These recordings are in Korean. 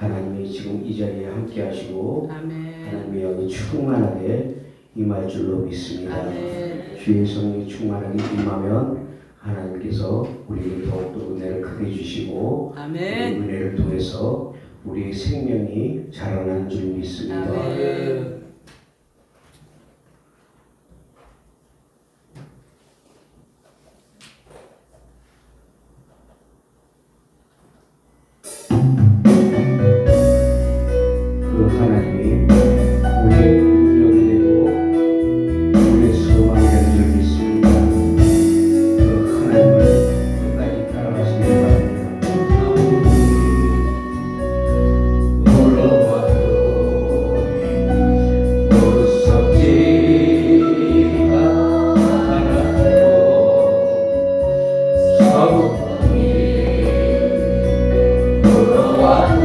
하나님이 지금 이 자리에 함께 하시고 아멘. 하나님의 영이 충만하게 임할 줄로 믿습니다. 아멘. 주의 성령이 충만하게 임하면 하나님께서 우리에게 더욱더 은혜를 크게 주시고 아멘. 그 은혜를 통해서 우리의 생명이 자라나는 줄 믿습니다. 아멘. 그 하나님이 우리의 능력이 되고 우리의 소망이 되는 줄 믿습니다. 그 하나님을 끝까지 따라가시길 바랍니다. 걸어와도 무섭지가 않아도 서구이 걸어와도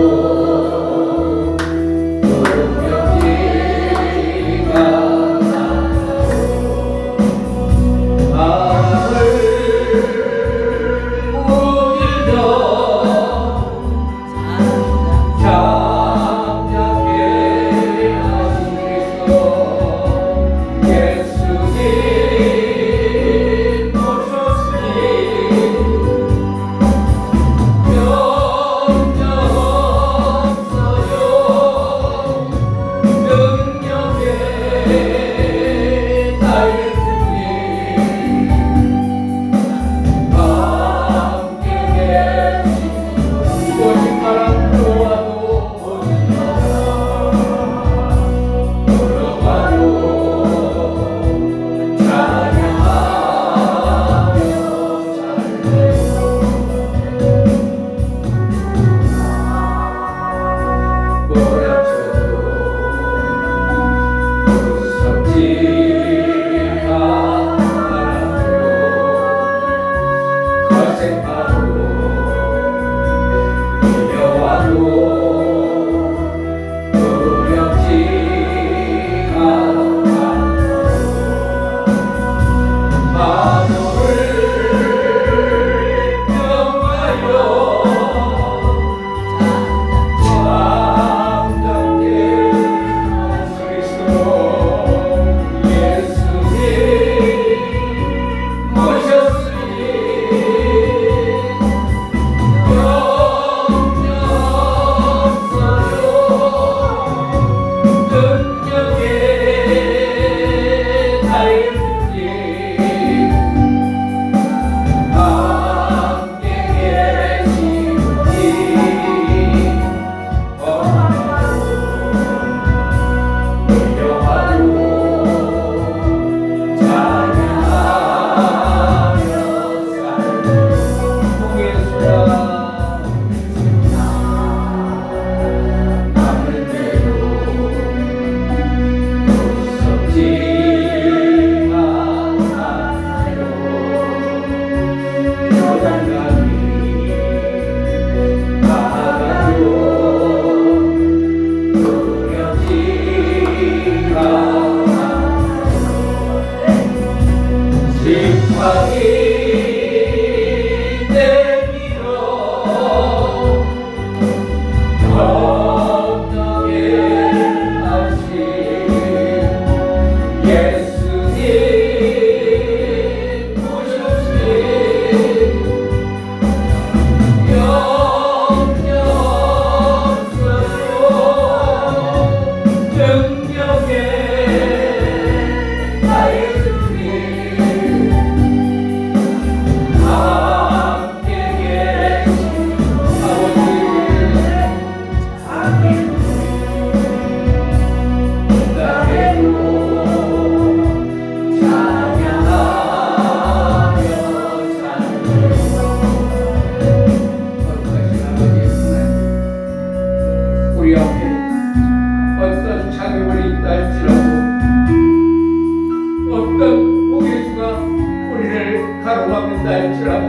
가로막는다 할지라도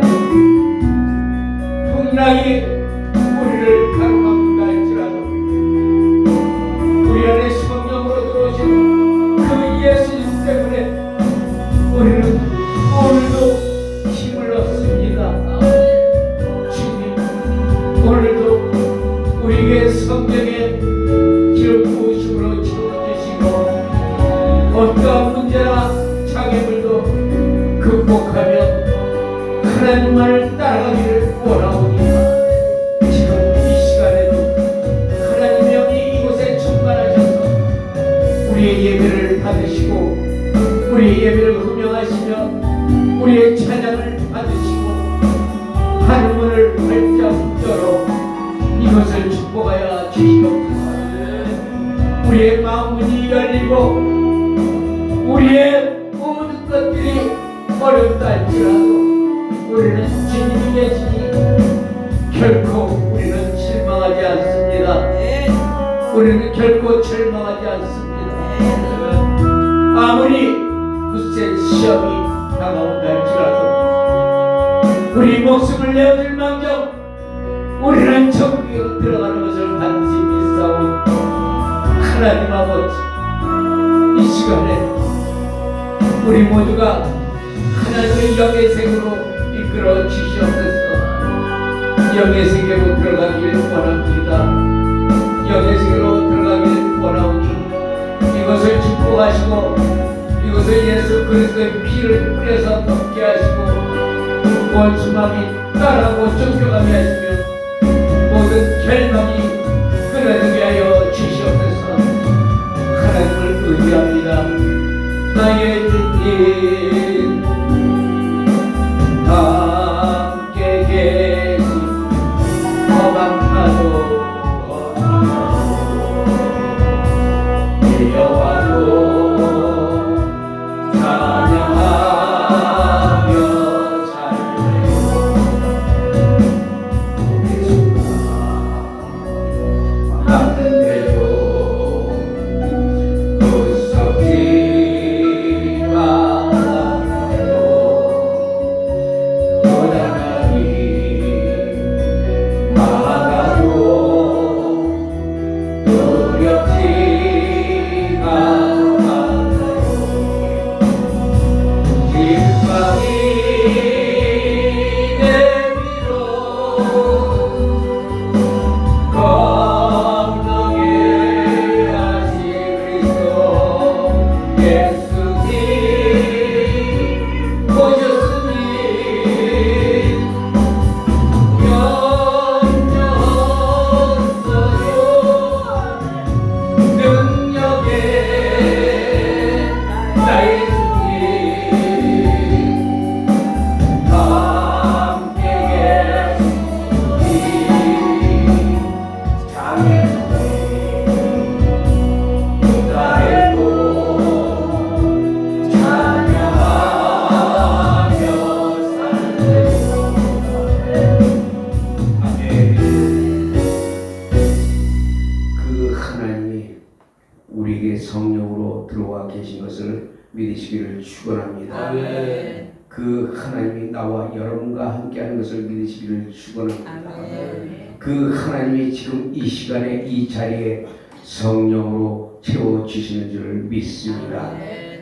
풍랑이 우리를 가로막는다 할지라도 우리 안에 성령으로 들어오신 그 예수님 때문에 우리는 오늘도 힘을 얻습니다. 주님 오늘도 우리에게 성령의 기름 부으심으로 채워주시고 어떠한 문제나 장애물도 극복하며 하나님만을 따라가기를 원하오니까 지금 이 시간에도 하나님의 영이 이곳에 충만하셔서 우리의 예배를 받으시고 우리의 예배를 흠명하시며 우리의 찬양을 받으시고 하늘문을 활짝 열어 이것을 축복하여 주시옵소서. 우리의 마음문이 열리고 우리의 모든 것들이 어렵다 할지라도 우리는 주님이 계시니 결코 우리는 실망하지 않습니다. 우리는 결코 절망하지 않습니다. 아무리 굳센 시험이 다가온다 할지라도 우리 목숨을 내어줄 망정 우리는 천국에 들어가는 것을 반드시 믿사오니 하나님 아버지 이 시간에 우리 모두가 하나님의 영의 색으로 이끌어 주시옵소서. 영의 세계로 들어가길 원합니다. 영의 세계로 들어가길 원하오니 이것을 축복하시고 이것을 예수 그리스도의 피를 뿌려서 덮게 하시고 원수마귀 따라하고 쫓겨가게 하시며 모든 결박이 끊어지게 하여 주시옵소서. 하나님을 의지합니다. 나의 주님 함께 계신 허망하도 여호와도 찬양하며 살래요. 남는 대로 구속지 마요. 고단하니 막아도 두렵지 않아요. 길바위 내밀어 건너게 하시 그리스도 예수님 오셨으니 염려없어요. 능력에 나의 주님 함께 계시니 장애도 나의도 찬양하며 살래요. 아멘. 그 하나님이 우리에게 성령으로 들어와 계신 것을 믿으시기를 축원합니다. 그 하나님이 나와 여러분과 함께하는 것을 믿으시기를 축원합니다. 그 하나님이 지금 이 시간에 이 자리에 성령으로 채워주시는 줄 믿습니다.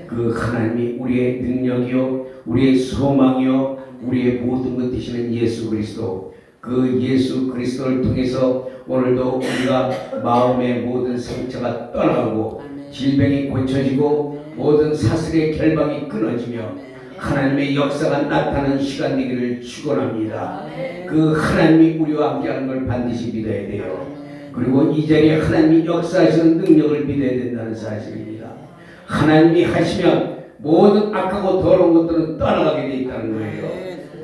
그 하나님이 우리의 능력이요 우리의 소망이요 우리의 모든 것 되시는 예수 그리스도 그 예수 그리스도를 통해서 오늘도 우리가 마음의 모든 상처가 떠나가고 질병이 고쳐지고 모든 사슬의 결박이 끊어지며 하나님의 역사가 나타나는 시간 되기를 축원합니다. 그 하나님이 우리와 함께하는 걸 반드시 믿어야 돼요. 그리고 이 자리에 하나님이 역사하시는 능력을 믿어야 된다는 사실입니다. 하나님이 하시면 모든 악하고 더러운 것들은 떠나가게 돼 있다는 거예요.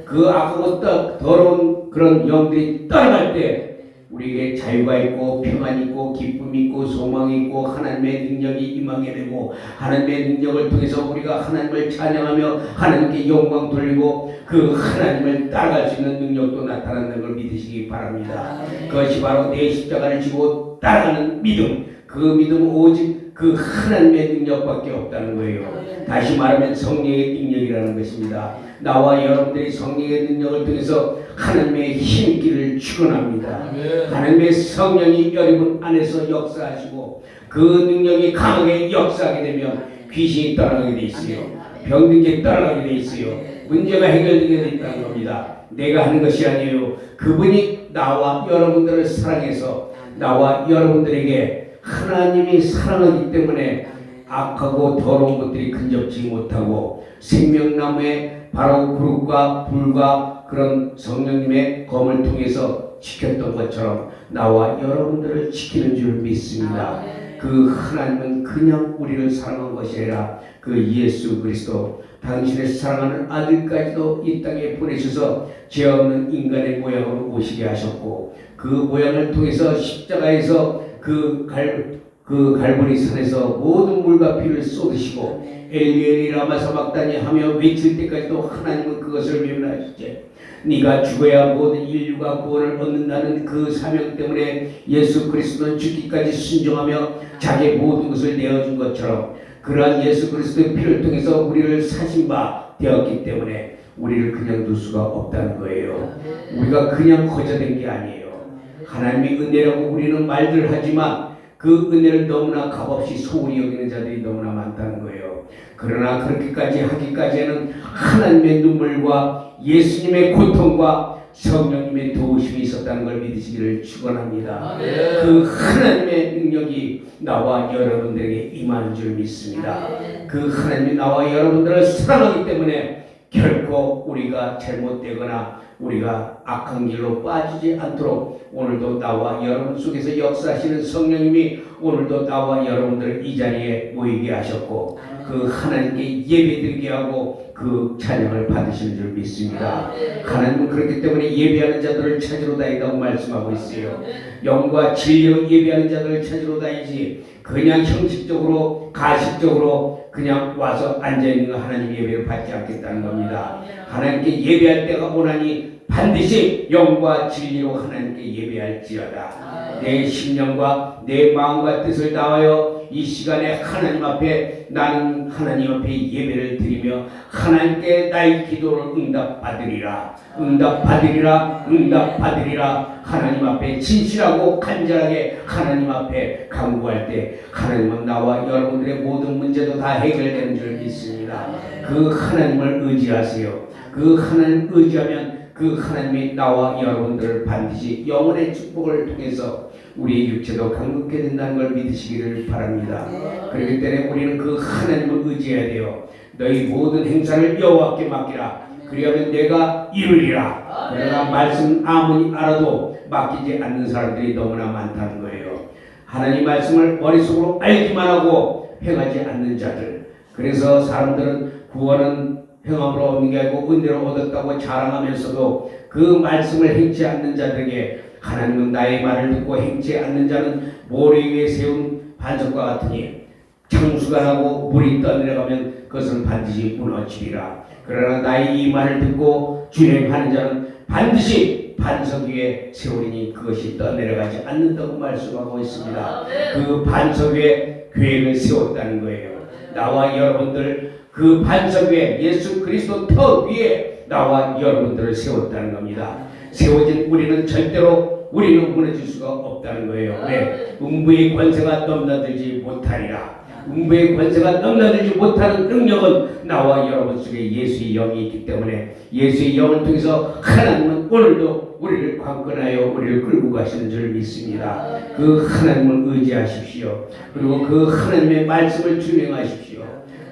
그 악하고 더러운 그런 영들이 떠나갈 때 우리에게 자유가 있고 평안이 있고 기쁨이 있고 소망이 있고 하나님의 능력이 임하게 되고 하나님의 능력을 통해서 우리가 하나님을 찬양하며 하나님께 영광 돌리고 그 하나님을 따라갈 수 있는 능력도 나타나는 걸 믿으시기 바랍니다. 그것이 바로 내 십자가를 지고 따라가는 믿음. 그 믿음은 오직 그 하나님의 능력밖에 없다는 거예요. 다시 말하면 성령의 능력이라는 것입니다. 나와 여러분들이 성령의 능력을 통해서 하나님의 힘기를 축원합니다. 하나님의 성령이 여러분 안에서 역사하시고 그 능력이 강하게 역사하게 되면 귀신이 떠나가게 돼 있어요. 병든게 떠나가게 돼 있어요. 문제가 해결되게 돼 있다는 겁니다. 내가 하는 것이 아니에요. 그분이 나와 여러분들을 사랑해서 나와 여러분들에게 하나님이 사랑하기 때문에 악하고 더러운 것들이 근접지 못하고 생명나무의 바로 그릇과 불과 그런 성령님의 검을 통해서 지켰던 것처럼 나와 여러분들을 지키는 줄 믿습니다. 그 하나님은 그냥 우리를 사랑한 것이 아니라 그 예수 그리스도 당신의 사랑하는 아들까지도 이 땅에 보내셔서 죄 없는 인간의 모양으로 오시게 하셨고 그 모양을 통해서 십자가에서 그 갈보리 산에서 모든 물과 피를 쏟으시고 엘리 라마 사박다니 하며 외칠 때까지도 하나님은 그것을 명령하시지. 네가 죽어야 모든 인류가 구원을 얻는다는 그 사명 때문에 예수 그리스도는 죽기까지 순종하며 자기의 모든 것을 내어준 것처럼 그러한 예수 그리스도의 피를 통해서 우리를 사신 바 되었기 때문에 우리를 그냥 둘 수가 없다는 거예요. 우리가 그냥 거저된 게 아니에요. 하나님의 은혜라고 우리는 말들 하지만 그 은혜를 너무나 값없이 소홀히 여기는 자들이 너무나 많다는 거예요. 그러나 그렇게까지 하기까지는 하나님의 눈물과 예수님의 고통과 성령님의 도우심이 있었다는 걸 믿으시기를 축원합니다. 그 하나님의 능력이 나와 여러분들에게 임하는 줄 믿습니다. 그 하나님이 나와 여러분들을 사랑하기 때문에 결코 우리가 잘못되거나 우리가 악한 길로 빠지지 않도록 오늘도 나와 여러분 속에서 역사하시는 성령님이 오늘도 나와 여러분들을 이 자리에 모이게 하셨고 그 하나님께 예배드리게 하고 그 찬양을 받으시는 줄 믿습니다. 하나님은 그렇기 때문에 예배하는 자들을 찾으러 다닌다고 말씀하고 있어요. 영과 진리로 예배하는 자들을 찾으러 다니지 그냥 형식적으로 가식적으로 그냥 와서 앉아있는 하나님 예배를 받지 않겠다는 겁니다. 하나님께 예배할 때가 오나니 반드시 영과 진리로 하나님께 예배할지어다. 내 심령과 내 마음과 뜻을 다하여 이 시간에 하나님 앞에 나는 하나님 앞에 예배를 드리며 하나님께 나의 기도를 응답받으리라. 응답받으리라. 응답받으리라. 하나님 앞에 진실하고 간절하게 하나님 앞에 간구할 때 하나님은 나와 여러분들의 모든 문제도 다 해결되는 줄 믿습니다. 그 하나님을 의지하세요. 그 하나님 의지하면 그 하나님이 나와 여러분들을 반드시 영원의 축복을 통해서 우리의 육체도 강건케 된다는 걸 믿으시기를 바랍니다. 그렇기 때문에 우리는 그 하나님을 의지해야 돼요. 너희 모든 행사를 여호와께 맡기라. 그리하면 내가 이루리라. 그러나 말씀 아무리 알아도 맡기지 않는 사람들이 너무나 많다는 거예요. 하나님 말씀을 머릿속으로 알기만 하고 행하지 않는 자들. 그래서 사람들은 구원은 행함으로 얻는 게 아니고 은혜로 얻었다고 자랑하면서도 그 말씀을 행치 않는 자들에게 하나님은 나의 말을 듣고 행치 않는 자는 모래 위에 세운 반석과 같으니 창수가 나고 물이 떠내려가면 그것은 반드시 무너지리라. 그러나 나의 이 말을 듣고 준행하는 자는 반드시 반석 위에 세우리니 그것이 떠내려가지 않는다고 말씀하고 있습니다. 그 반석 위에 교회를 세웠다는 거예요. 나와 여러분들 그 반석 위에 예수 그리스도 터 위에 나와 여러분들을 세웠다는 겁니다. 세워진 우리는 절대로 우리는 무너질 수가 없다는 거예요. 왜? 음부의 권세가 넘나들지 못하리라. 음부의 권세가 넘나들지 못하는 능력은 나와 여러분 속에 예수의 영이 있기 때문에 예수의 영을 통해서 하나님은 오늘도 우리를 관건하여 우리를 끌고 가시는 줄 믿습니다. 그 하나님을 의지하십시오. 그리고 그 하나님의 말씀을 준행하십시오.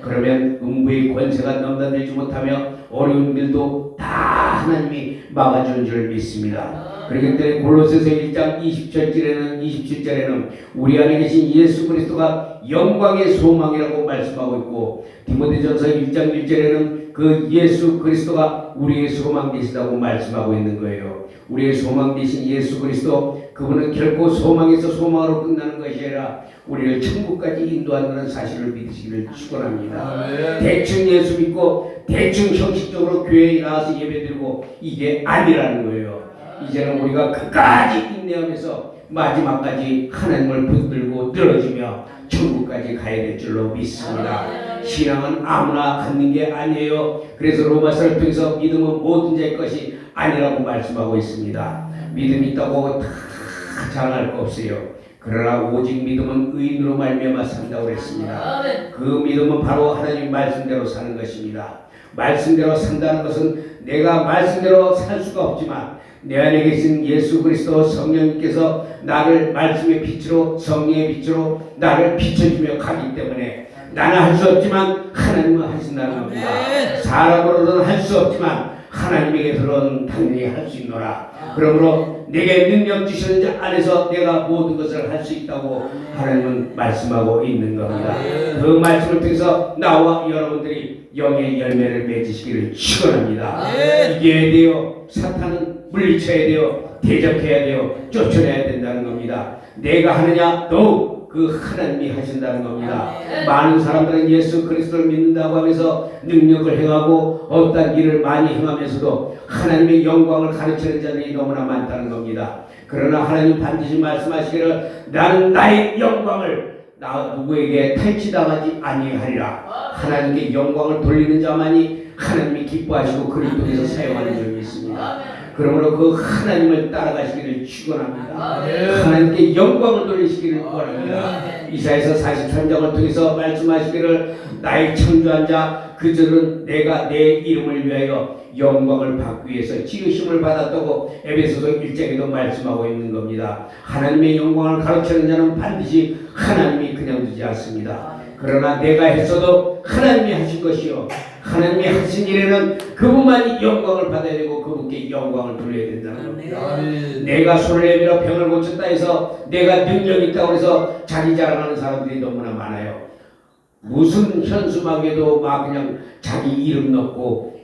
그러면 음부의 권세가 넘나들지 못하며 어려운 일도 다 하나님이 막아주는 줄 믿습니다. 그렇기 때문에 골로새서 1장 27절에는 우리 안에 계신 예수 그리스도가 영광의 소망이라고 말씀하고 있고 디모데전서 1장 1절에는 그 예수 그리스도가 우리의 소망 되시다고 말씀하고 있는 거예요. 우리의 소망 되신 예수 그리스도 그분은 결코 소망에서 소망으로 끝나는 것이 아니라 우리를 천국까지 인도한다는 사실을 믿으시기를 축원합니다. 대충 예수 믿고 대충 형식적으로 교회에 나와서 예배드리고 이게 아니라는 거예요. 이제는 우리가 끝까지 인내하면서 마지막까지 하나님을 붙들고 늘어지며 천국까지 가야 될 줄로 믿습니다. 신앙은 아무나 갖는 게 아니에요. 그래서 로마서를 통해서 믿음은 모든 자의 것이 아니라고 말씀하고 있습니다. 믿음이 있다고 다 자랑할 거 없어요. 그러나 오직 믿음은 의인으로 말미암아 산다고 했습니다. 그 믿음은 바로 하나님 말씀대로 사는 것입니다. 말씀대로 산다는 것은 내가 말씀대로 살 수가 없지만 내 안에 계신 예수 그리스도 성령님께서 나를 말씀의 빛으로 성령의 빛으로 나를 비춰주며 가기 때문에 나는 할 수 없지만 하나님은 하신다는 겁니다. 사람으로는 할 수 없지만 하나님에게서는 당연히 할 수 있노라. 그러므로 내게 능력 주시는 자 안에서 내가 모든 것을 할 수 있다고 하나님은 말씀하고 있는 겁니다. 그 말씀을 통해서 나와 여러분들이 영의 열매를 맺으시기를 축원합니다. 이겨야 돼요. 사탄은 물리쳐야 돼요. 대적해야 돼요. 쫓아내야 된다는 겁니다. 내가 하느냐? No. 그 하나님이 하신다는 겁니다. 많은 사람들은 예수 그리스도를 믿는다고 하면서 능력을 행하고 어떤 일을 많이 행하면서도 하나님의 영광을 가르치는 자들이 너무나 많다는 겁니다. 그러나 하나님 반드시 말씀하시기를 나는 나의 영광을 나 누구에게 탈취당하지 아니하리라. 하나님께 영광을 돌리는 자만이 하나님이 기뻐하시고 그를 통해서 사용하는 줄을 믿습니다. 그러므로 그 하나님을 따라가시기를 축원합니다. 하나님께 영광을 돌리시기를 원합니다. 이사야서 43장을 통해서 말씀하시기를 나의 창조한 자 그들은 내가 내 이름을 위하여 영광을 받기 위해서 지으심을 받았다고 에베소서 1장에도 말씀하고 있는 겁니다. 하나님의 영광을 가르치는 자는 반드시 하나님이 그냥 두지 않습니다. 그러나 내가 했어도 하나님이 하신 것이요 하나님이 하신 일에는 그분만이 영광을 받아야 되고 그분께 영광을 돌려야 된다는 겁니다. 내가 손을 내밀어 병을 고쳤다 해서 내가 능력이 있다고 해서 자기 자랑하는 사람들이 너무나 많아요. 무슨 현수막에도 막 그냥 자기 이름 넣고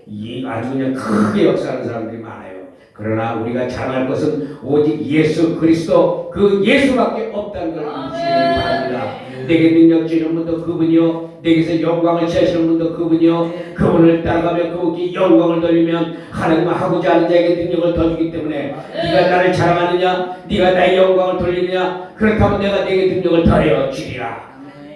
아주 그냥 크게 역사하는 사람들이 많아요. 그러나 우리가 자랑할 것은 오직 예수 그리스도 그 예수밖에 없다는 걸 믿으시기 바랍니다. 내게 능력 주시는 분도 그분이요 내게서 영광을 취하시는 분도 그분이요 그분을 따라가며 그분께 영광을 돌리면 하나님은 하고자 하는 자에게 능력을 더 주기 때문에 네가 나를 자랑하느냐 네가 나의 영광을 돌리느냐 그렇다면 내가 내게 능력을 더하여 주리라.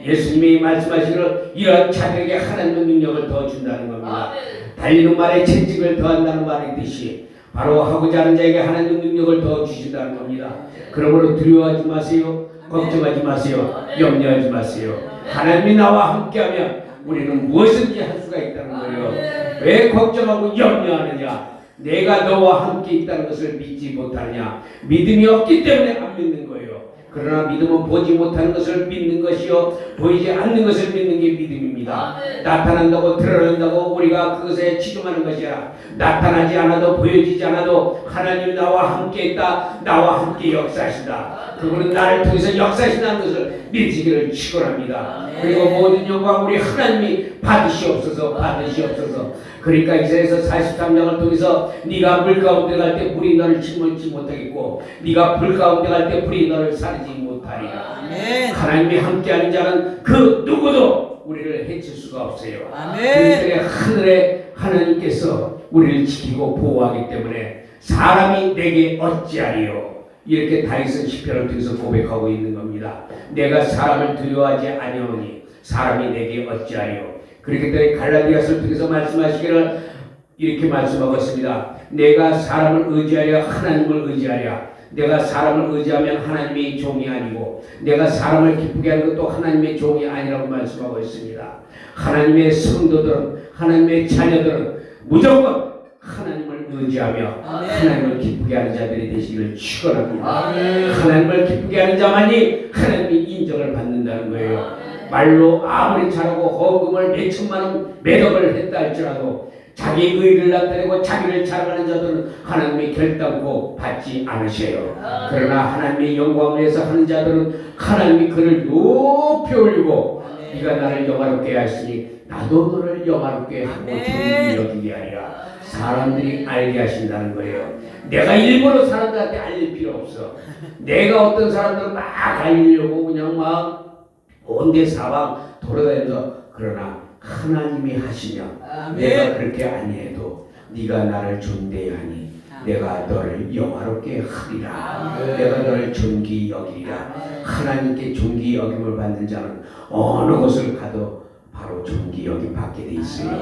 예수님이 말씀하시기를 이러한 자들에게 하나님의 능력을 더 준다는 겁니다. 달리는 말에 채찍을 더한다는 말의 뜻이 바로 하고자 하는 자에게 하나님의 능력을 더 주신다는 겁니다. 그러므로 두려워하지 마세요. 걱정하지 마세요. 염려하지 마세요. 하나님이 나와 함께하면 우리는 무엇인지 할 수가 있다는 거예요. 왜 걱정하고 염려하느냐? 내가 너와 함께 있다는 것을 믿지 못하느냐? 믿음이 없기 때문에 안 믿는 거예요. 그러나 믿음은 보지 못하는 것을 믿는 것이요 보이지 않는 것을 믿는 게 믿음입니다. 나타난다고 드러난다고 우리가 그것에 치중하는 것이야. 나타나지 않아도 보여지지 않아도 하나님 나와 함께 있다. 나와 함께 역사하신다. 그분은 나를 통해서 역사하신다는 것을 믿으시기를 축원합니다. 그리고 모든 영광 우리 하나님이 받으시옵소서. 그러니까 이사야서 43장을 통해서 네가 물 가운데 갈 때 물이 너를 침몰치 못하겠고 네가 불 가운데 갈 때 불이 너를 사르지 못하리라. 하나님이 함께하는 자는 그 누구도 우리를 해칠 수가 없어요. 그들의 하늘에 하나님께서 우리를 지키고 보호하기 때문에 사람이 내게 어찌하리요. 이렇게 다윗은 시편을 통해서 고백하고 있는 겁니다. 내가 사람을 두려워하지 아니하오니 사람이 내게 어찌하리요. 그렇기 때문에 갈라디아서를 통해서 말씀하시기를 이렇게 말씀하고 있습니다. 내가 사람을 의지하랴 하나님을 의지하랴. 내가 사람을 의지하면 하나님의 종이 아니고 내가 사람을 기쁘게 하는 것도 하나님의 종이 아니라고 말씀하고 있습니다. 하나님의 성도들은 하나님의 자녀들은 무조건 하나님을 의지하며 하나님을 기쁘게 하는 자들이 되시기를 축원합니다. 하나님을 기쁘게 하는 자만이 하나님이 인정을 받는다는 거예요. 말로 아무리 잘하고 헌금을 몇천만 원 매덕을 했다 할지라도 자기 의를 나타내고 자기를 자랑하는 자들은 하나님이 결단코 받지 않으셔요. 그러나 하나님의 영광을 위해서 하는 자들은 하나님이 그를 높이 올리고 네가 나를 영화롭게 하시니 나도 너를 영화롭게 하고 존귀 여기게 하리라. 사람들이 알게 하신다는 거예요. 내가 일부러 사람들한테 알릴 필요 없어. 내가 어떤 사람들은 막 알리려고 그냥 막 온데 사방 돌아다니면서 그러나 하나님이 하시면 내가 그렇게 아니해도 네가 나를 존대하니 내가 너를 영화롭게 하리라. 내가 너를 존귀 여기리라. 하나님께 존귀 여김을 받는 자는 어느 곳을 가도 바로 존귀 여김 받게 돼 있어요.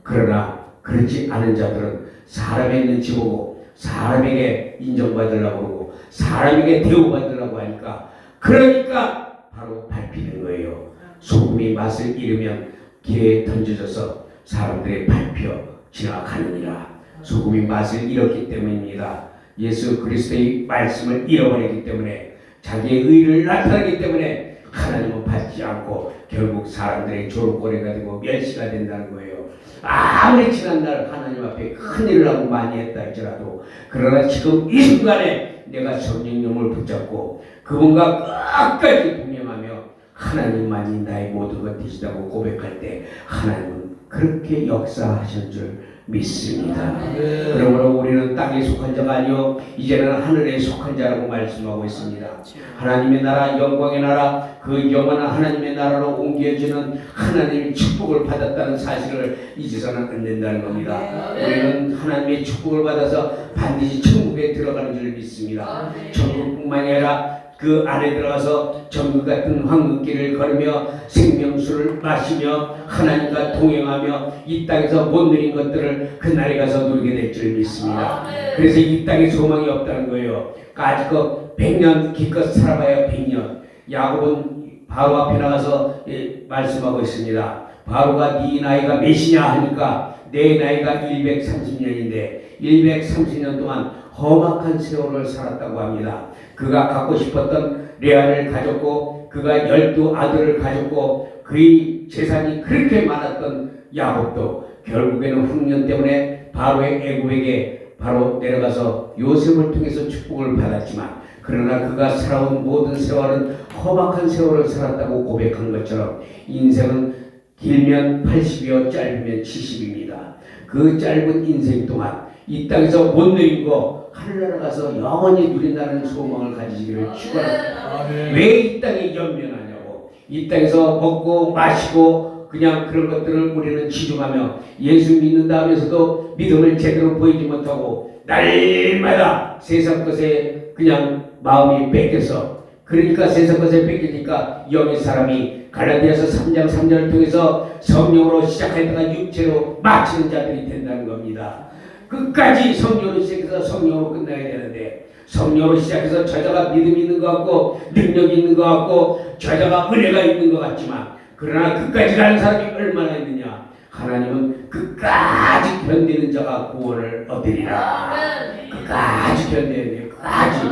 그러나 그렇지 않은 자들은 사람의 눈치 보고 사람에게 인정받으려고 그러고 사람에게 대우받으려고 하니까 그러니까 바로 밟히는 거예요. 소금이 맛을 잃으면 길에 던져져서 사람들의 밟혀 지나가느니라. 소금이 맛을 잃었기 때문입니다. 예수 그리스도의 말씀을 잃어버리기 때문에 자기의 의를 나타내기 때문에 하나님은 받지 않고 결국 사람들의 조롱거리가 되고 멸시가 된다는 거예요. 아무리 지난날 하나님 앞에 큰 일을 하고 많이 했다 할지라도 그러나 지금 이 순간에 내가 성령님을 붙잡고 그분과 끝까지 동행하며 하나님만이 나의 모든 것 되시다고 고백할 때 하나님은 그렇게 역사하신 줄 믿습니다. 그러므로 우리는 땅에 속한 자가 아니요 이제는 하늘에 속한 자라고 말씀하고 있습니다. 하나님의 나라, 영광의 나라, 그 영원한 하나님의 나라로 옮겨지는 하나님의 축복을 받았다는 사실을 잊어서는 안 된다는 겁니다. 우리는 하나님의 축복을 받아서 반드시 천국에 들어가는 줄 믿습니다. 천국뿐만이 아니라 그 안에 들어가서 정글 같은 황금길을 걸으며 생명수를 마시며 하나님과 동행하며 이 땅에서 못 누린 것들을 그날에 가서 누리게 될 줄 믿습니다. 그래서 이 땅에 소망이 없다는 거예요. 아직껏 100년 기껏 살아봐야 100년. 야곱은 바로 앞에 나가서 말씀하고 있습니다. 바로가 네 나이가 몇이냐 하니까 내 나이가 130년인데 130년 동안 험악한 세월을 살았다고 합니다. 그가 갖고 싶었던 레아를 가졌고 그가 12아들을 가졌고 그의 재산이 그렇게 많았던 야곱도 결국에는 흉년 때문에 바로의 애굽에게 바로 내려가서 요셉을 통해서 축복을 받았지만 그러나 그가 살아온 모든 세월은 험악한 세월을 살았다고 고백한 것처럼 인생은 길면 80이요 짧으면 70입니다. 그 짧은 인생 동안 이 땅에서 못 누린 거 하늘나라 가서 영원히 누린다는 소망을 가지시기를 축원합니다. 왜 이 땅에 연면하냐고. 이 땅에서 먹고 마시고 그냥 그런 것들을 우리는 치중하며 예수 믿는다 하면서도 믿음을 제대로 보이지 못하고 날마다 세상 것에 그냥 마음이 뺏겨서 그러니까 세상 것에 뺏기니까 영의 사람이 갈라디아서 3장 3절을 통해서 성령으로 시작했다가 육체로 마치는 자들이 된다는 겁니다. 끝까지 성령으로 시작해서 성령으로 끝나야 되는데 성령으로 시작해서 저자가 믿음이 있는 것 같고 능력이 있는 것 같고 저자가 은혜가 있는 것 같지만 그러나 끝까지 가는 사람이 얼마나 있느냐. 하나님은 끝까지 견디는 자가 구원을 얻으리라. 끝까지 견뎌야 돼요. 끝까지.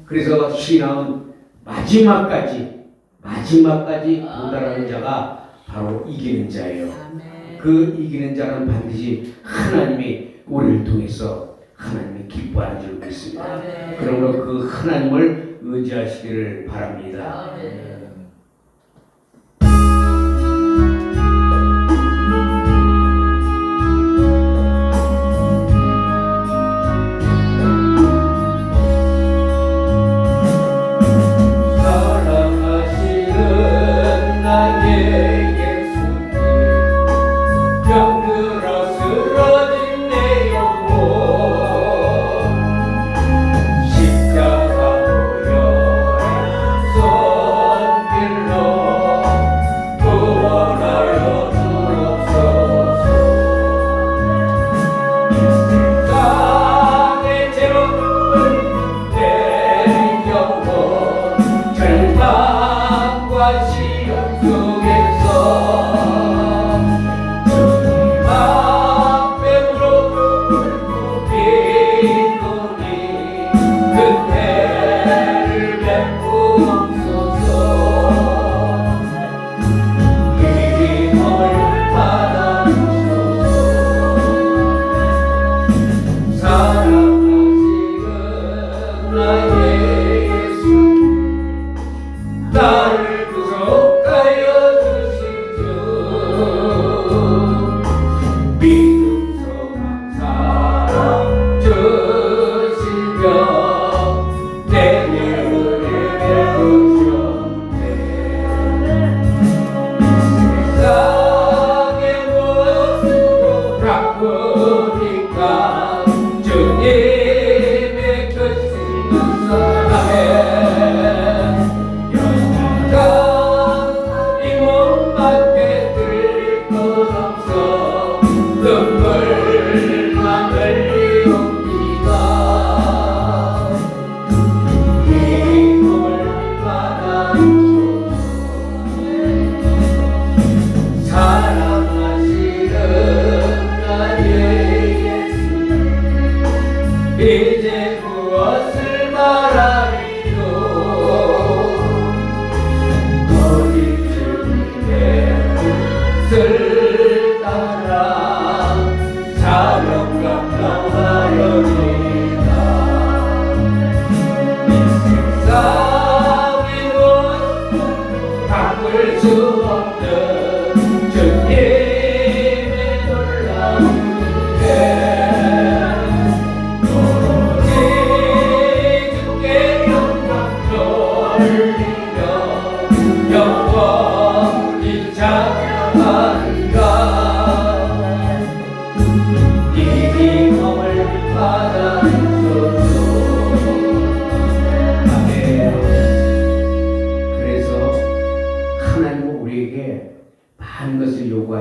그래서 신앙은 마지막까지 도달하는 자가 바로 이기는 자예요. 그 이기는 자는 반드시 하나님이 우리를 통해서 하나님이 기뻐하는 줄 믿습니다. 그러므로 그 하나님을 의지하시기를 바랍니다.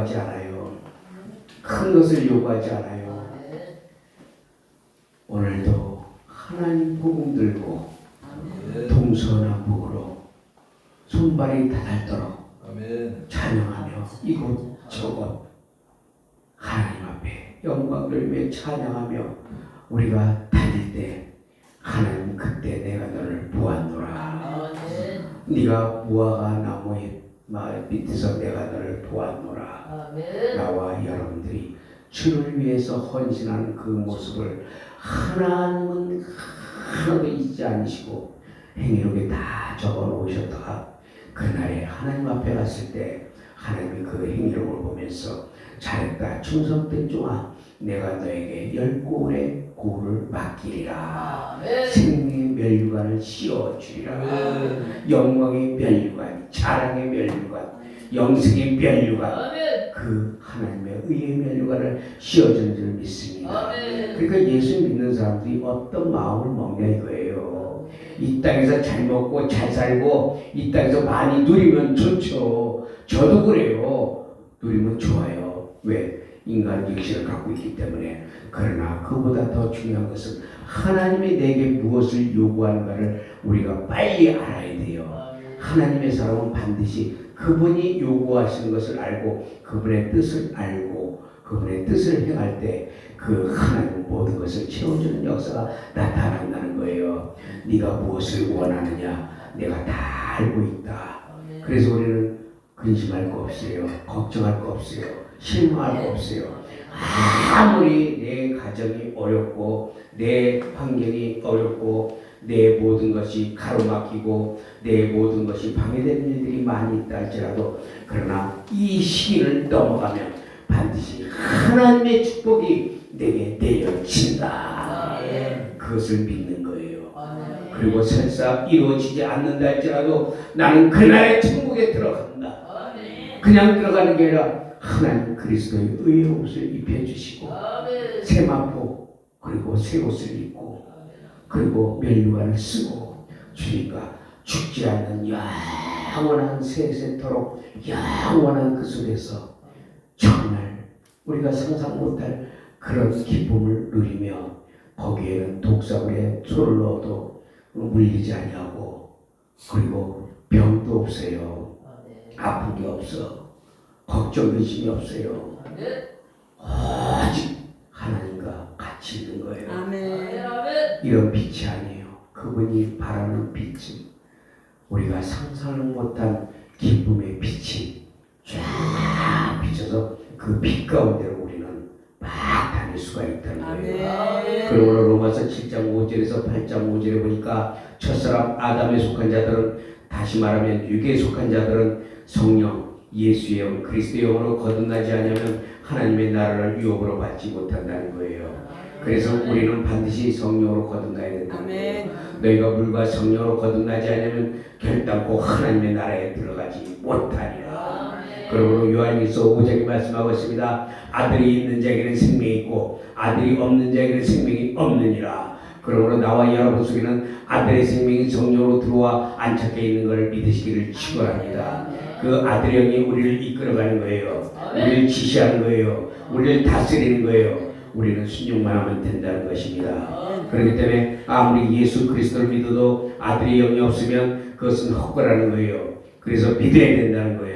요구하지 않아요. 큰 것을 요구하지 않아요. 오늘도 하나님 복음 들고 동서남북으로 손발이 닿도록 찬양하며 이곳저곳 하나님 앞에 영광 돌리며 찬양하며 우리가 다닐 때 하나님 그때 내가 너를 보았노라. 네가 무화과 나무의 밑에서 내가 너를 보았노라. 나와 여러분들이 주를 위해서 헌신하는 그 모습을 하나님은 하나도 잊지 않으시고 행위록에 다 적어 놓으셨다가 그날에 하나님 앞에 갔을 때 하나님이 그 행위록을 보면서 잘했다 충성된 종아 내가 너에게 10고울의 고울을 맡기리라. 생명의 멸류관을 씌워주리라. 영광의 멸류관, 자랑의 멸류관, 영생의 멸류관, 그 하나님의 의의 멸류관을 씌워준 줄 믿습니다. 그러니까 예수 믿는 사람들이 어떤 마음을 먹냐 이거예요. 이 땅에서 잘 먹고 잘 살고 이 땅에서 많이 누리면 좋죠. 저도 그래요. 누리면 좋아요. 왜? 인간 육신을 갖고 있기 때문에. 그러나 그보다 더 중요한 것은 하나님이 내게 무엇을 요구하는가를 우리가 빨리 알아야 돼요. 하나님의 사람은 반드시 그분이 요구하시는 것을 알고 그분의 뜻을 알고 그분의 뜻을 행할 때 그 하나님 모든 것을 채워주는 역사가 나타난다는 거예요. 네가 무엇을 원하느냐 내가 다 알고 있다. 그래서 우리는 근심할 거 없어요. 걱정할 거 없어요. 실망할 거 없어요. 아무리 내 가정이 어렵고 내 환경이 어렵고 내 모든 것이 가로막히고 내 모든 것이 방해되는 일들이 많이 있다 할지라도 그러나 이 시기를 넘어가면 반드시 하나님의 축복이 내게 내려진다. 그것을 믿는 거예요. 그리고 설사 이루어지지 않는다 할지라도 나는 그날의 천국에 들어간다. 그냥 들어가는 게 아니라 하나님 그리스도의 의의 옷을 입혀주시고 세마포 그리고 새 옷을 입고 그리고 멸류관을 쓰고 주니까 죽지 않는 영원한 세세토록 영원한 그 속에서 정말 우리가 상상 못할 그런 기쁨을 누리며 거기에는 독사물에 손을 넣어도 물리지 아니하고 그리고 병도 없어요. 아픈 게 없어. 걱정 의심이 없어요. 오직 하나님과 같이 있는 거예요. 이런 빛이 아니에요. 그분이 바라는 빛은 우리가 상상을 못한 기쁨의 빛이 쫙 비쳐서 그 빛 가운데로 우리는 막 다닐 수가 있다는 거예요. 그러므로 로마서 7장 5절에서 8장 5절에 보니까 첫사람 아담에 속한 자들은 다시 말하면 육에 속한 자들은 성령 예수의 영 그리스도의 영으로 거듭나지 않으면 하나님의 나라를 유업으로 받지 못한다는 거예요. 그래서 우리는 반드시 성령으로 거듭나야 된다는 거예요. 너희가 물과 성령으로 거듭나지 않으면 결단코 하나님의 나라에 들어가지 못하리라. 그러므로 요한일서 5장에 말씀하고 있습니다. 아들이 있는 자에게는 생명이 있고 아들이 없는 자에게는 생명이 없느니라. 그러므로 나와 여러분 속에는 아들의 생명이 성령으로 들어와 안착해 있는 것을 믿으시기를 축원합니다. 그 아들의 영이 우리를 이끌어가는 거예요. 우리를 지시하는 거예요. 우리를 다스리는 거예요. 우리는 순종만 하면 된다는 것입니다. 그렇기 때문에 아무리 예수 그리스도를 믿어도 아들의 영이 없으면 그것은 헛거라는 거예요. 그래서 믿어야 된다는 거예요.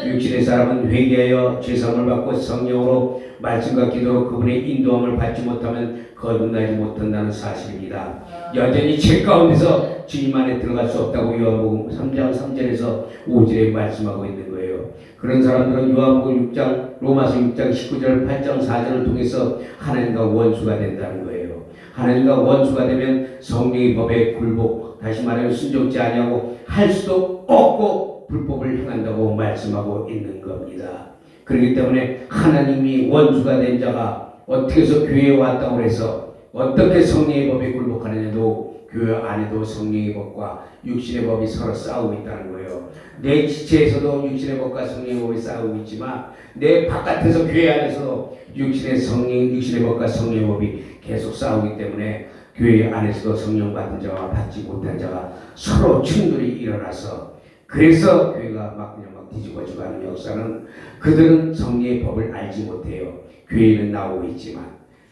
육신의 사람은 회개하여 죄사함을 받고 성령으로 말씀과 기도로 그분의 인도함을 받지 못하면 거듭나지 못한다는 사실입니다. 여전히 죄 가운데서 주님 안에 들어갈 수 없다고 요한복음 3장 3절에서 5절에 말씀하고 있는 거예요. 그런 사람들은 요한복음 6장, 로마서 6장 19절, 8장 4절을 통해서 하나님과 원수가 된다는 거예요. 하나님과 원수가 되면 성령의 법에 굴복, 다시 말하면 순종치 아니하고 할 수도 없고 불법을 행한다고 말씀하고 있는 겁니다. 그렇기 때문에 하나님이 원수가 된 자가 어떻게 해서 교회에 왔다고 해서 어떻게 성령의 법에 굴복하느냐도 교회 안에도 성령의 법과 육신의 법이 서로 싸우고 있다는 거예요. 내 지체에서도 육신의 법과 성령의 법이 싸우고 있지만 내 바깥에서 교회 안에서도 육신의 법과 성령의 법이 계속 싸우기 때문에 교회 안에서도 성령 받은 자와 받지 못한 자가 서로 충돌이 일어나서 그래서 교회가 막 뒤집어지고 하는 역사는 그들은 성령의 법을 알지 못해요. 교회는 나오고 있지만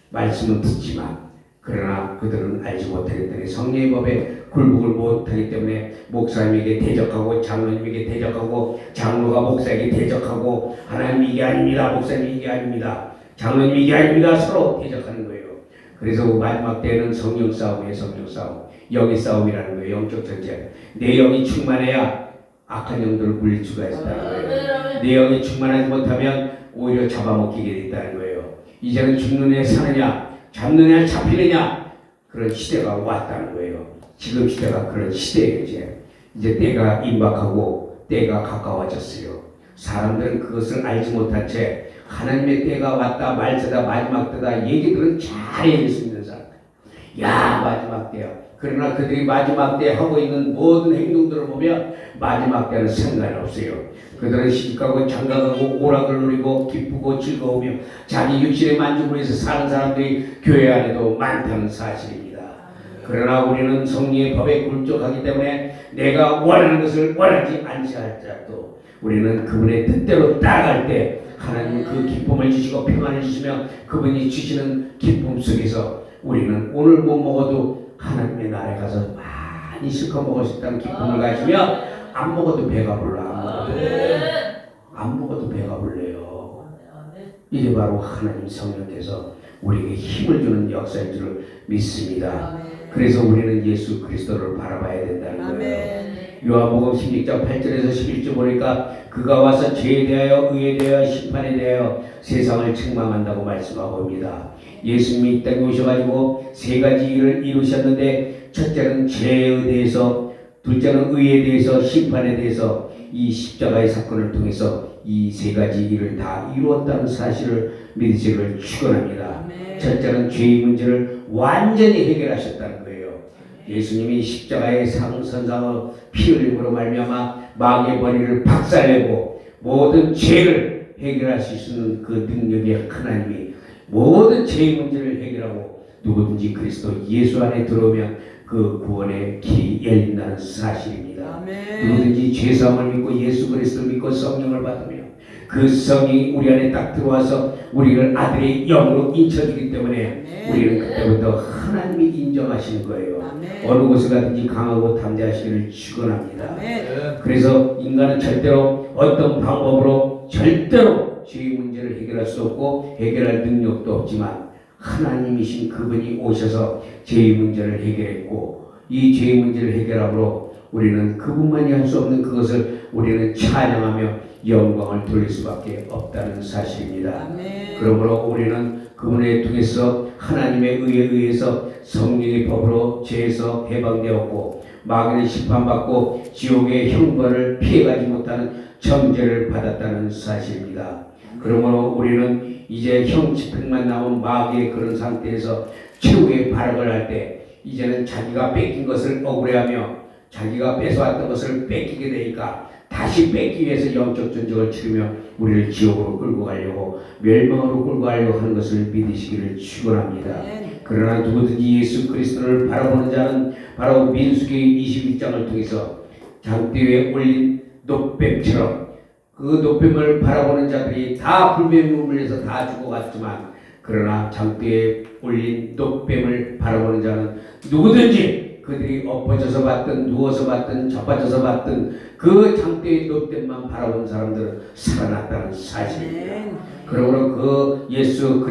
말씀은 듣지만 그러나 그들은 알지 못하기 때문에 성령의 법에 굴복을 못하기 때문에 목사님에게 대적하고 장로님에게 대적하고 장로가 목사에게 대적하고 하나님 이게 아닙니다. 목사님 이게 아닙니다. 장로님 이게 아닙니다. 서로 대적하는 거예요. 그래서 마지막 때는 성령 싸움이에요. 성령 싸움. 영의 싸움이라는 거예요. 영적 전쟁. 내 영이 충만해야 악한 영들을 물릴 수가 있다는 거예요. 내 영이 충만하지 못하면 오히려 잡아먹히게 된다는 거예요. 이제는 죽느냐 사느냐 잡느냐 잡히느냐 그런 시대가 왔다는 거예요. 지금 시대가 그런 시대예요. 이제 때가 임박하고 때가 가까워졌어요. 사람들은 그것을 알지 못한 채 하나님의 때가 왔다 말세다 마지막 때다 얘기들은 잘 해낼 수 있는 사람. 야 마지막 때야. 그러나 그들이 마지막 때 하고 있는 모든 행동들을 보면 마지막 때는 상관이 없어요. 그들은 시집가고 장가가고 오락을 누리고 기쁘고 즐거우며 자기 육신의 만족을 위해서 사는 사람들이 교회 안에도 많다는 사실입니다. 그러나 우리는 성령의 법에 굴족하기 때문에 내가 원하는 것을 원하지 않지할지라도 우리는 그분의 뜻대로 따라갈 때 하나님은 그 기쁨을 주시고 평안을 주시며 그분이 주시는 기쁨 속에서 우리는 오늘 못 먹어도 하나님의 나라에 가서 많이 실컷 먹을 수 있다는 기쁨을 가지면 안 먹어도 배가 불러. 안 먹어도 배가 불러요. 이게 바로 하나님 성령께서 우리에게 힘을 주는 역사인 줄 믿습니다. 그래서 우리는 예수 그리스도를 바라봐야 된다는 거예요. 요한복음 16장 8절에서 11절 보니까 그가 와서 죄에 대하여 의에 대하여 심판에 대하여 세상을 책망한다고 말씀하고 있습니다. 예수님이 이 땅에 오셔가지고 세 가지 일을 이루셨는데 첫째는 죄에 대해서, 둘째는 의에 대해서, 심판에 대해서 이 십자가의 사건을 통해서 이 세 가지 일을 다 이루었다는 사실을 믿으시기를 축원합니다. 첫째는 죄의 문제를 완전히 해결하셨다는 거예요. 예수님이 십자가의 선상의 피 흘림으로 말미암아 마귀의 권위를 박살내고 모든 죄를 해결하실 수 있는 그 능력의 하나님이 모든 죄의 문제를 해결하고 누구든지 그리스도 예수 안에 들어오면 그 구원의 길이 열린다는 사실입니다. 누구든지 죄사함을 믿고 예수 그리스도를 믿고 성령을 받으며 그 성령이 우리 안에 딱 들어와서 우리를 아들의 영으로 인쳐주기 때문에 우리는 그때부터 하나님이 인정하시는 거예요. 어느 곳에 가든지 강하고 담대하시기를 축원합니다. 그래서 인간은 절대로 어떤 방법으로 절대로 죄의 문제를 해결할 수 없고 해결할 능력도 없지만 하나님이신 그분이 오셔서 죄의 문제를 해결했고 이 죄의 문제를 해결함으로 우리는 그분만이 할 수 없는 그것을 우리는 찬양하며 영광을 돌릴 수밖에 없다는 사실입니다. 그러므로 우리는 그분의 통해서 하나님의 의에 의해서 성령의 법으로 죄에서 해방되었고 마귀를 심판받고 지옥의 형벌을 피해가지 못하는 정죄를 받았다는 사실입니다. 그러므로 우리는 이제 형 집행만 남은 마귀의 그런 상태에서 최후의 발악을 할 때 이제는 자기가 뺏긴 것을 억울해하며 자기가 뺏어왔던 것을 뺏기게 되니까 다시 뺏기 위해서 영적 전쟁을 치르며 우리를 지옥으로 끌고 가려고 멸망으로 끌고 가려고 하는 것을 믿으시기를 축원합니다. 그러나 누구든지 예수 그리스도를 바라보는 자는 바로 민수기 21장을 통해서 장대 위에 올린 놋뱀처럼 그 놋뱀을 바라보는 자들이 다 불뱀에 물려서 다 죽어갔지만 그러나 장대에 올린 놋뱀을 바라보는 자는 누구든지 그들이 엎어져서 봤든 누워서 봤든 자빠져서 봤든 그 장대의 놋뱀만 바라본 사람들은 살아났다는 사실입니다. 그러므로 그 예수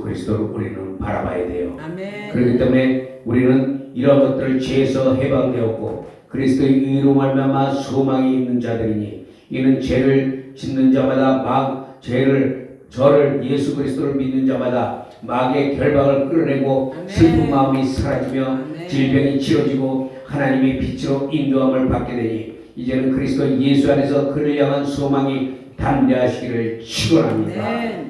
그리스도를 우리는 바라봐야 돼요. 그렇기 때문에 우리는 이런 것들을 죄에서 해방되었고 그리스도의 의로 말미암아 소망이 있는 자들이니 이는 죄를 짓는 자마다 저를 예수 그리스도를 믿는 자마다 마귀의 결박을 끌어내고 슬픈 마음이 사라지며 질병이 치료지고 하나님의 빛으로 인도함을 받게 되니 이제는 그리스도 예수 안에서 그를 향한 소망이 담대하시기를 축원합니다.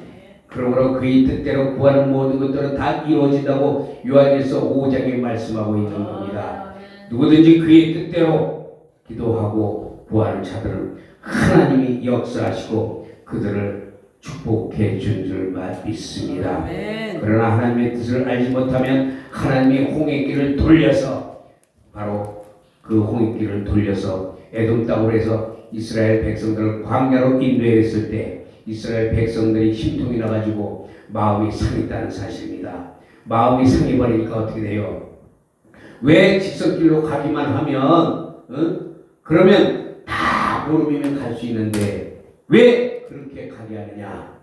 그러므로 그의 뜻대로 구하는 모든 것들은 다 이루어진다고 요한일서 5장에 말씀하고 있는 겁니다. 누구든지 그의 뜻대로 기도하고 구하는 자들은 하나님이 역사하시고 그들을 축복해 준 줄 믿습니다. 그러나 하나님의 뜻을 알지 못하면 하나님의 홍해길을 돌려서 바로 그 그 홍익기를 돌려서 에돔 땅으로 해서 이스라엘 백성들을 광야로 인도했을 때 이스라엘 백성들이 힘통이 나가지고 마음이 상했다는 사실입니다. 마음이 상해버리니까 어떻게 돼요? 왜 직선길로 가기만 하면 그러면 다 보름이면 갈 수 있는데 왜 그렇게 가게 하느냐?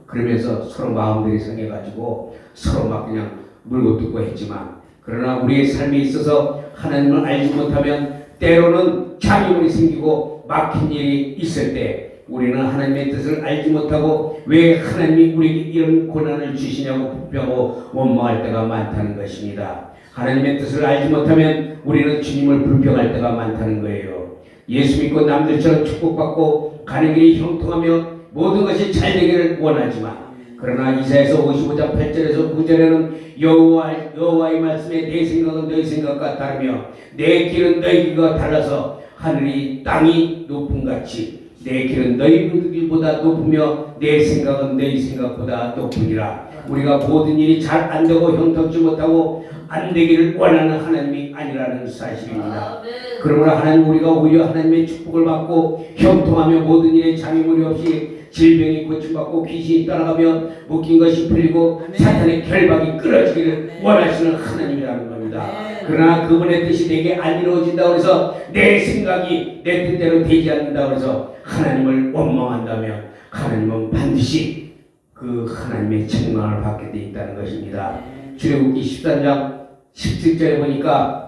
그러면서 서로 마음들이 상해가지고 서로 막 그냥 물고 뜯고 했지만 그러나 우리의 삶에 있어서 하나님을 알지 못하면 때로는 장애물이 생기고 막힌 일이 있을 때 우리는 하나님의 뜻을 알지 못하고 왜 하나님이 우리에게 이런 고난을 주시냐고 불평하고 원망할 때가 많다는 것입니다. 하나님의 뜻을 알지 못하면 우리는 주님을 불평할 때가 많다는 거예요. 예수 믿고 남들처럼 축복받고 가는 길이 형통하며 모든 것이 잘 되기를 원하지만 그러나 이사야서 55장 8절에서 9절에는 여호와의 말씀에 내 생각은 너희 생각과 다르며 내 길은 너희 길과 달라서 하늘이 땅이 높음같이 내 길은 너희 길보다 높으며 내 생각은 너희 생각보다 높으니라. 우리가 모든 일이 잘 안 되고 형통치 못하고 안 되기를 원하는 하나님이 아니라는 사실입니다. 그러므로 하나님 우리가 오히려 하나님의 축복을 받고 형통하며 모든 일에 장애물이 없이 질병이 고침받고 귀신이 떠나가며 묶인 것이 풀리고 사탄의 결박이 끊어지기를 원하시는 하나님이라는 겁니다. 그러나 그분의 뜻이 내게 안 이루어진다고 해서 내 생각이 내 뜻대로 되지 않는다고 해서 하나님을 원망한다면 하나님은 반드시 그 하나님의 책망을 받게 돼 있다는 것입니다. 출애굽기 13장 17절에 보니까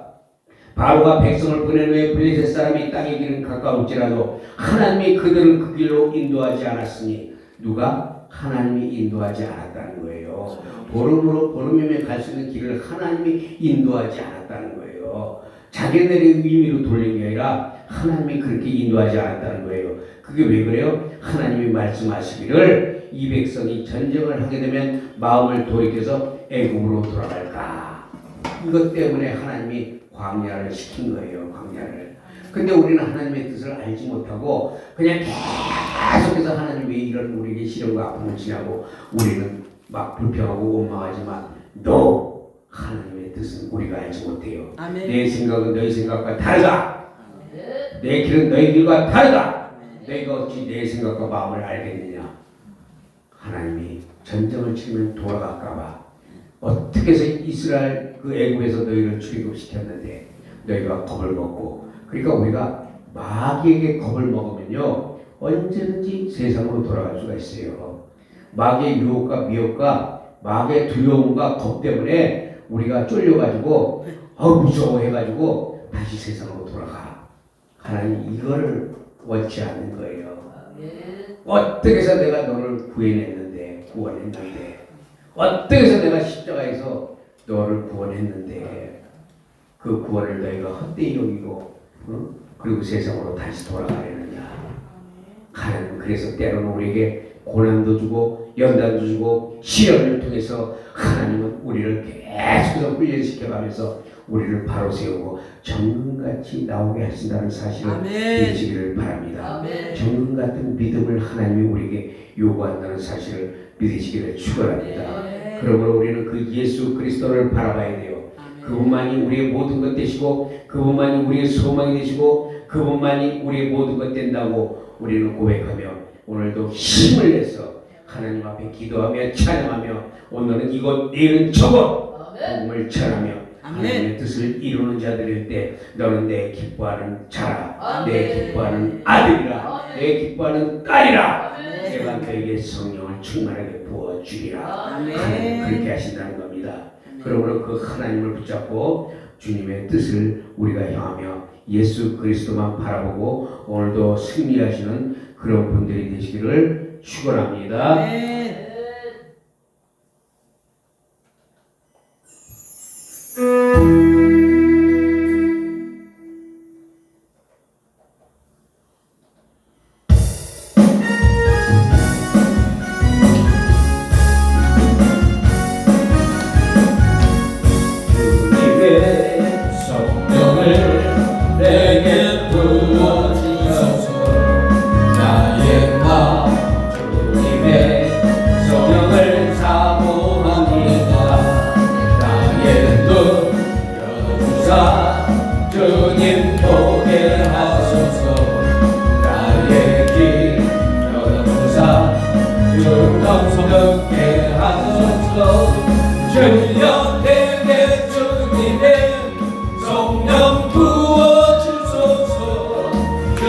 바로가 백성을 보낸 후에 블레셋 사람이 땅의 길은 가까울지라도 하나님이 그들을 그 길로 인도하지 않았으니 누가? 하나님이 인도하지 않았다는 거예요. 보름이면 갈 수 있는 길을 하나님이 인도하지 않았다는 거예요. 자기네들의 의미로 돌린 게 아니라 하나님이 그렇게 인도하지 않았다는 거예요. 그게 왜 그래요? 하나님이 말씀하시기를 이 백성이 전쟁을 하게 되면 마음을 돌이켜서 애국으로 돌아갈까. 이것 때문에 하나님이 광야를 시킨 거예요. 광야를. 근데 우리는 하나님의 뜻을 알지 못하고 그냥 계속해서 하나님 왜 이런 우리에게 시련과 아픔을 지냐고 우리는 막 불평하고 원망하지만 너 하나님의 뜻은 우리가 알지 못해요. 아멘. 내 생각은 너희 생각과 다르다. 내 길은 너희 길과 다르다. 너희가 어찌 내 생각과 마음을 알겠느냐. 하나님이 전쟁을 치면 돌아갈까봐 어떻게 해서 이스라엘 그 애굽에서 너희를 출애굽시켰는데 너희가 겁을 먹고 그러니까 우리가 마귀에게 겁을 먹으면요 언제든지 세상으로 돌아갈 수가 있어요. 마귀의 유혹과 미혹과 마귀의 두려움과 겁 때문에 우리가 쫄려가지고 무서워 해가지고 다시 세상으로 돌아가. 하나님 이거를 원치 않는 거예요. 어떻게 해서 내가 너를 구원했는데 어떻게 해서 내가 십자가에서 너를 구원했는데 그 구원을 너희가 헛되이 여기고 그리고 세상으로 다시 돌아가려느냐. 하나님 그래서 때로는 우리에게 고난도 주고 연단도 주고 시련을 통해서 하나님은 우리를 계속해서 훈련시켜가면서 우리를 바로 세우고 정금같이 나오게 하신다는 사실을 믿으시기를 바랍니다. 정금 같은 믿음을 하나님이 우리에게 요구한다는 사실을 믿으시기를 축원합니다. 그러므로 우리는 그 예수 그리스도를 바라봐야 돼요. 그분만이 우리의 모든 것 되시고 그분만이 우리의 소망이 되시고 그분만이 우리의 모든 것 된다고 우리는 고백하며 오늘도 힘을 내서 하나님 앞에 기도하며 찬양하며 오늘은 이곳 내일은 저곳 복음을 전하며 하나님의 뜻을 이루는 자들일 때 너는 내 기뻐하는 자라 내 기뻐하는 아들이라 내 기뻐하는 딸이라 내가 너에게 성령을 충만하게 부어주리라. 하나님 그렇게 하신다는 겁니다. 그러므로 그 하나님을 붙잡고 주님의 뜻을 우리가 향하며 예수 그리스도만 바라보고 오늘도 승리하시는 그런 분들이 되시기를 축원합니다. 내게 부어주셔서 나의 마음 주님의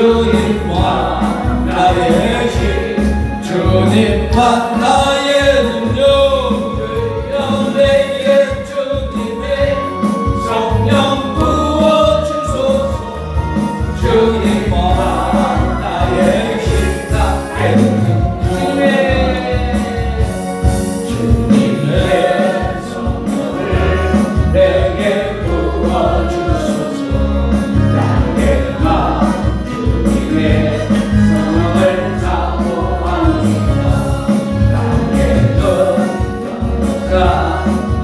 주님과 나의 힘 주님과 나의 능력 주여 내게 주님의 성령 부어주소서 주님과 나의 힘 나의 주님의 성령을 내게 부어주소서 나의 주님의 성령을 사모합니다 나의 눈가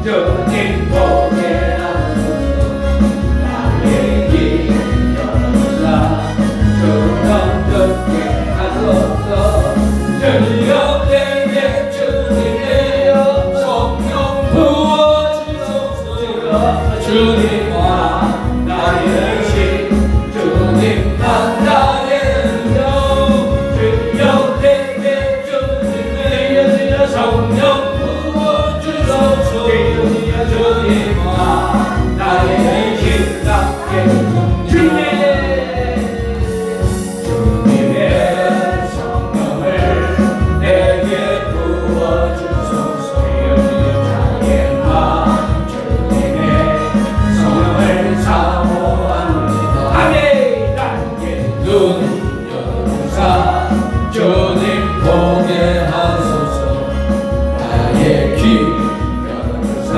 주님 보게 하소서 나의 귀 열어라 주님 듣게 하소서 주여 내게 주님의 성령 부어주소서 주님과 나의 힘 주님과 나의 능력 주여 내게 주님의 성령 부어주소서 주님과 나의 힘 닿게 주님의 성령을 내게 부어주소서 주님과 주님의 성령을 사모합니다 아멘 나의 눈 열어사 주님 보게 하소서 나의 귀 열어사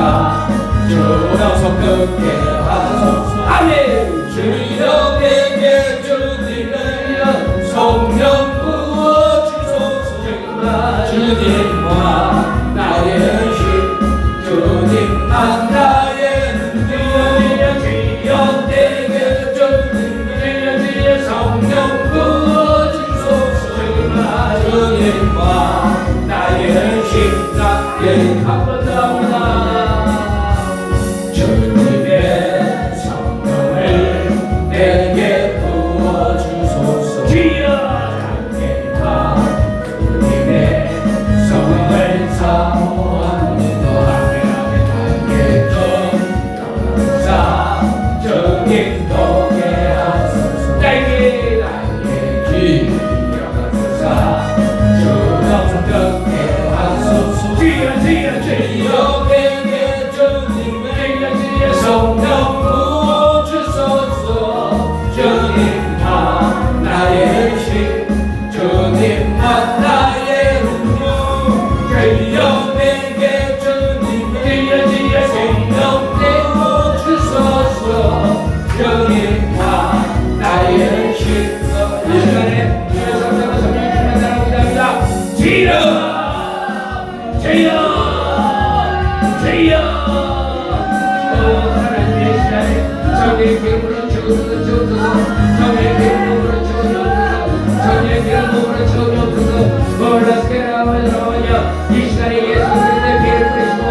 주님 듣게 하소서 아멘 주여 내게 주님의 성령 부어주소서 주님과 나의 힘 주님과 나의 능력 주여 내게 주님의 성령 부어주소서 주님과 나의 힘 나의 한번 더 합니다 주님의 성령을 내게 부어주소서 주여 주님과 주님의 성령을 사모합니다 나의 정사 주님 보게 하소서 나의 귀 열어주사 주님 듣게 하소서 주여 내게 주님의 성령 부어주소서 주님과 나의 힘 주님과 나의 능력 주여 내게 주님의 성령 부어주소서 주님과 나의 힘 이 시간에 주의 성령과 성령의 충만을 기도합니다 주여 하나님의 시간에 성령의 기름으로 채워주소서 성령의 기름으로 채워주소서 성령의 기름으로 채워주소서 몰라스케라 아버지여 이 시간에 예수 그리스도의 피를 뿌리시고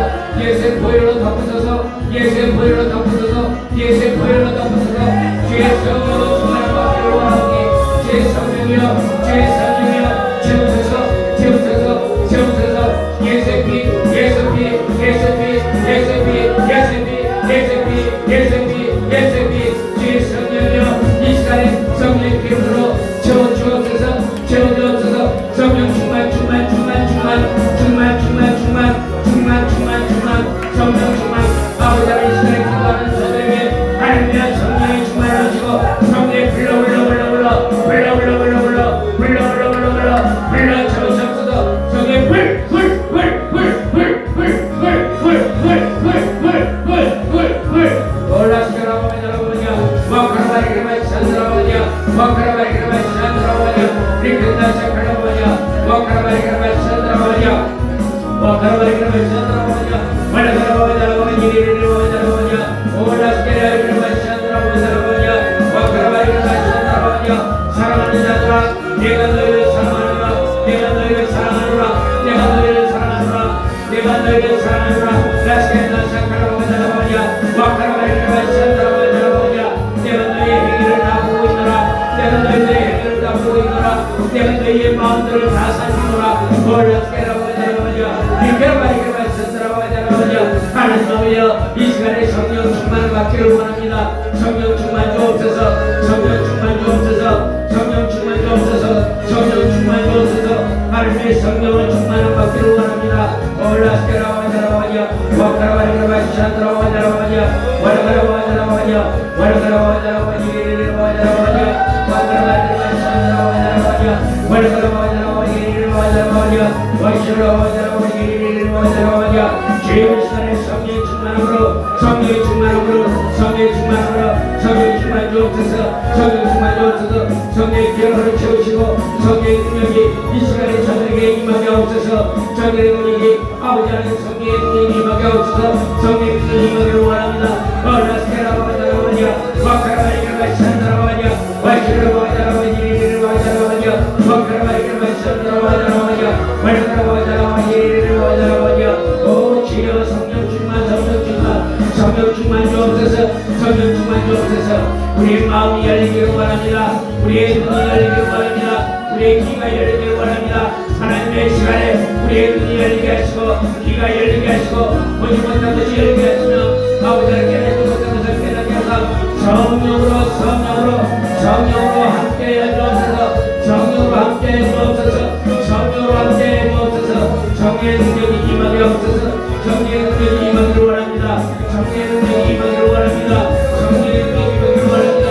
예수의 보혈로 덮으소서 예수의 보혈로 덮으소서 예수의 보혈로 덮으소서 주의 성령으로 충만과 피를 원하오니 주의 성령이여 주의 성령이여 채우소서 채우소서 채우소서 예수의 피 예수의 피 예수의 피 예수의 피 예수의 피 예수의 피 예수의 피 예수의 피 주의 성령이여 이 시간에 성령의 기름으로 채워주옵소서 채워주옵소서 성령 충만 충만 충만 충만 충만 충만 충만 충만 충만 충만 성령 충만 아버지 하나님 이 시간에 기도하는 저들에게 하나님의 성령의 충만을 주시고 성령의 불러 채우시옵소서 성령의 사랑하는 자들아 내가 너희를 사랑하노라 내가 너희를 사랑하노라 내가 너희를 사랑하노라 내가 너희를 사랑하노라 라스케나 샤카라바자라바냐 와카라바리라바샤라바자라바냐 내가 너희의 행위를 다 보고 있노라 내가 너희의 행위를 다 보고 있노라 내가 너희의 마음들을 다 살피노라 라스케라바자라바냐 리케라바리라바샤라바자라바냐 하나님이여 이 시간에 성령 충만을 받기를 원합니다 성령 충만 주옵소서 성령 충만 주옵소서 성령 성령을 충만한 받기를 원합니다. 올라스케라와자라와냐 와카라와이라바샤드라와자라와냐 와라가라와자라와냐 와라가라와자라와니리리와자라와냐 와카라와이라바샤드라와자라와냐 와라가라와자라와니리리와자라와냐 와이슈라와자라와니리리와자라와냐 주의 시간에 성령의 충만함으로 성령의 충만함으로 성령의 충만함으로 성령의 충만 주옵소서 성령의 충만 주옵소서 성령의 기름으로 채우시고 성령의 능력이 이 시간에 저들에게 임하게 하옵소서 저들의 능력이 아버지 하나님 성령의 능력이 임하게 하옵소서 성령의 능력이 임하기를 원합니다. 라스케라바자라바냐 와카라바이라바샤드라바냐 와이슈라바자라바니리리와자라바냐 와카라바이라바샤드라바자라바냐 와라가라바자라바니리리와자라바냐 오 주여 성령 충만 성령 충만 성령 충만 주옵소서 성령 충만 주옵소서 우리의 마음이 열리기를 원합니다. 우리의 눈이 열리기를 원합니다. 우리의 귀가 열리기를 원합니다. 하나님의 시간에 우리의 눈이 열리게 하시고 귀가 열리게 하시고 보지 못한 것이 열리게 하시며 아버지 하나님 깨닫지 못한 것을 깨닫게 하사 성령으로 함께 해주옵소서 성령으로 함께 해주옵소서 성령으로 함께 해주옵소서 성령의 능력이 임하게 하옵소서 성령의 능력이 임하기를 원합니다. 성령의 능력이 임하기를 원합니다. 성령의 능력이 임하기를 원합니다.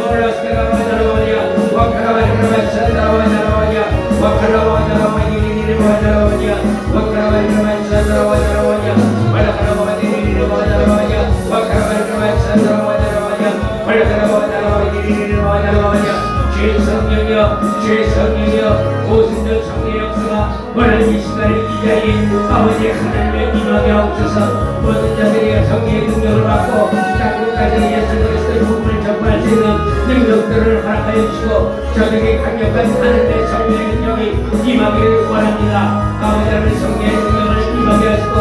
오라스케라바자라바냐 와카라바이라바샤드라바자라바냐 와카라바자라바니리리와자라바냐 와카라바이라바샤드라바자라바냐 와라가라바니리리와자라바냐 와카라바이라바샤드라바자라바냐 와라가라바자라바니리리와자라바냐 주의 성령이여 주의 성령이여 오순절 성령의 역사가 오늘 이 시간에 이 자리에 아버지 하나님의 임하게 하옵소서 모든 자들이 성령의 능력을 받고 땅끝까지 예수 그리스도의 복음을 전파할 수 있는 능력들을 허락하여 주시고 저들에게 강력한 하나님의 성령의 능력이 임하기를 원합니다. 아버지 하나님의 성령의 능력을 임하게 하시고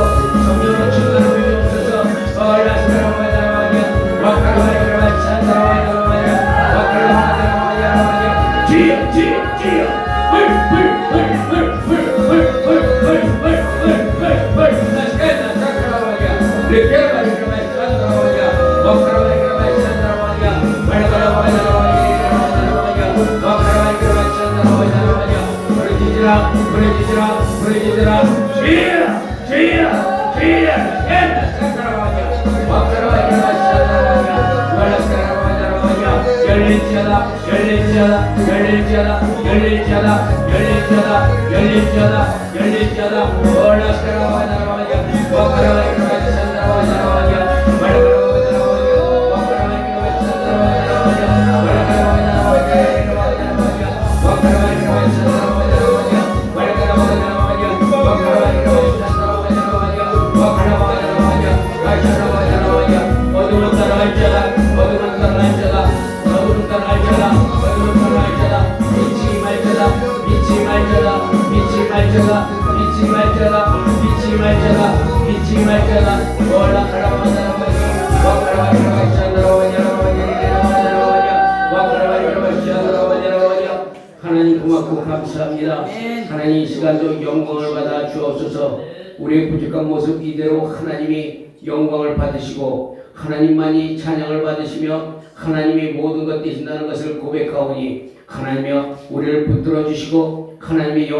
성령으로 충만함을 주옵소서 올라스카라바자라바냐 와카라바이라바샤드라바자라바냐 와카라바자라바자라바냐 주여 주여 주여 하나님 고맙고 감사합니다. 하나님 이 시간도 영광을 받아 주옵소서. 우리의 부족한 모습 이대로 하나님이 영광을 받으시고 하나님만이 찬양을 받으시며 하나님이 모든 것 되신다는 것을 고백하오니 하나님이여 우리를 붙들어 주시고 하나님의